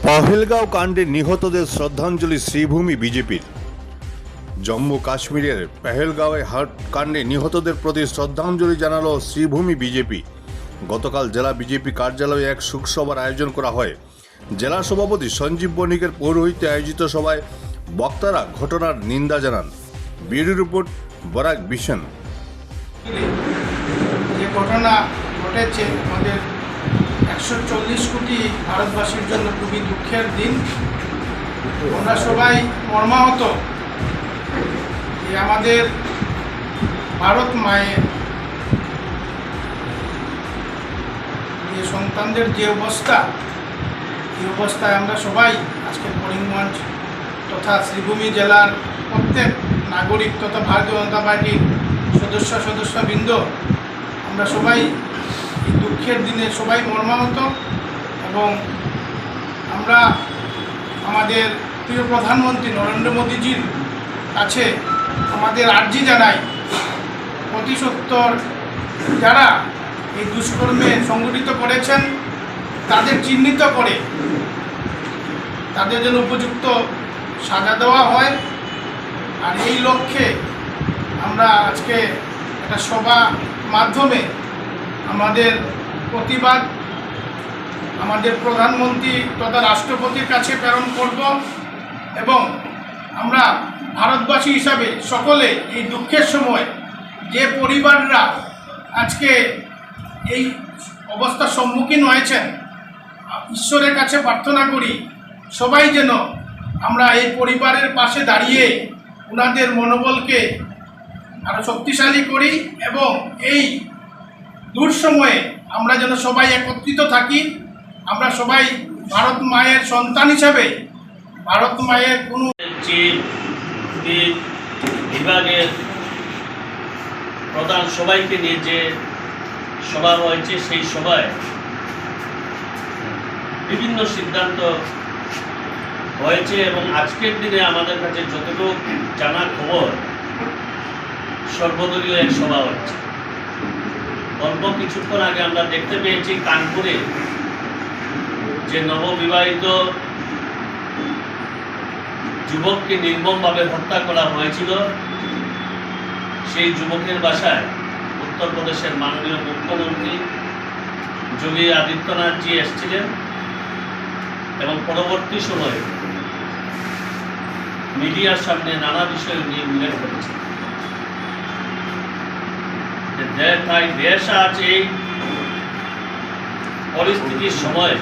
পহেলগাঁও কাণ্ডে নিহতদের শ্রদ্ধাঞ্জলি শ্রীভূমি বিজেপির। জম্মু কাশ্মীরের পহেলগাঁওয়ে কাণ্ডে নিহতদের প্রতি শ্রদ্ধাঞ্জলি জানালো শ্রীভূমি বিজেপি। গতকাল জেলা বিজেপি কার্যালয়ে এক শোকসভার আয়োজন করা হয়। জেলা সভাপতি সঞ্জীব বণিকের পৌরোহিত্যে আয়োজিত সভায় বক্তারা ঘটনার নিন্দা জানান। Bureau report Barak vision. যে ঘটনা ঘটেছে আমাদের 140 কোটি ভারতবাসীর জন্য খুবই দুঃখের দিন। আমরা সবাই মর্মাহত যে আমাদের ভারত মায়ের যে সন্তানদের যে অবস্থা, এই অবস্থায় আমরা সবাই আজকে করিমগঞ্জ তথা শ্রীভূমি জেলার প্রত্যেক নাগরিক তথা ভারতীয় জনতা পার্টির সদস্যবৃন্দ আমরা সবাই এই দুঃখের দিনে সবাই মর্মাহত এবং আমরা আমাদের প্রিয় প্রধানমন্ত্রী নরেন্দ্র মোদীজির কাছে আমাদের আর্জি জানাই, অতি সত্বর যারা এই দুষ্কর্মে সংগঠিত করেছেন তাদের চিহ্নিত করে তাদের জন্য উপযুক্ত সাজা দেওয়া হয়। আর এই লক্ষ্যে আমরা আজকে একটা সভা মাধ্যমে আমাদের প্রতিবাদ আমাদের প্রধানমন্ত্রী তথা রাষ্ট্রপতির কাছে প্রেরণ করব এবং আমরা ভারতবাসী হিসাবে সকলে এই দুঃখের সময় যে পরিবাররা আজকে এই অবস্থার সম্মুখীন হয়েছেন, ঈশ্বরের কাছে প্রার্থনা করি সবাই যেন আমরা এই পরিবারের পাশে দাঁড়িয়ে ওনাদের মনোবলকে আরও শক্তিশালী করি এবং এই দুঃসময়ে আমরা যেন সবাই একত্রিত থাকি। আমরা সবাই ভারত মায়ের সন্তান হিসাবে ভারত মায়ের কোনো বিভাগের প্রধান সবাইকে নিয়ে যে সভা হয়েছে, সেই সভায় বিভিন্ন সিদ্ধান্ত হয়েছে এবং আজকের দিনে আমাদের কাছে যতটুকু জানা খবর সর্বদলীয় এক সভা হচ্ছে। অল্প কিছুক্ষণ আগে আমরা দেখতে পেয়েছি কানপুরে যে নববিবাহিত যুবককে নির্মমভাবে হত্যা করা হয়েছিল, সেই যুবকের বাসায় উত্তরপ্রদেশের মাননীয় মুখ্যমন্ত্রী যোগী আদিত্যনাথজি এসেছিলেন এবং পরবর্তী সময়ে মিডিয়ার সামনে নানা বিষয় নিয়ে উল্লেখ করেছেন। তাই দেশ আজ এই পরিস্থিতির সময়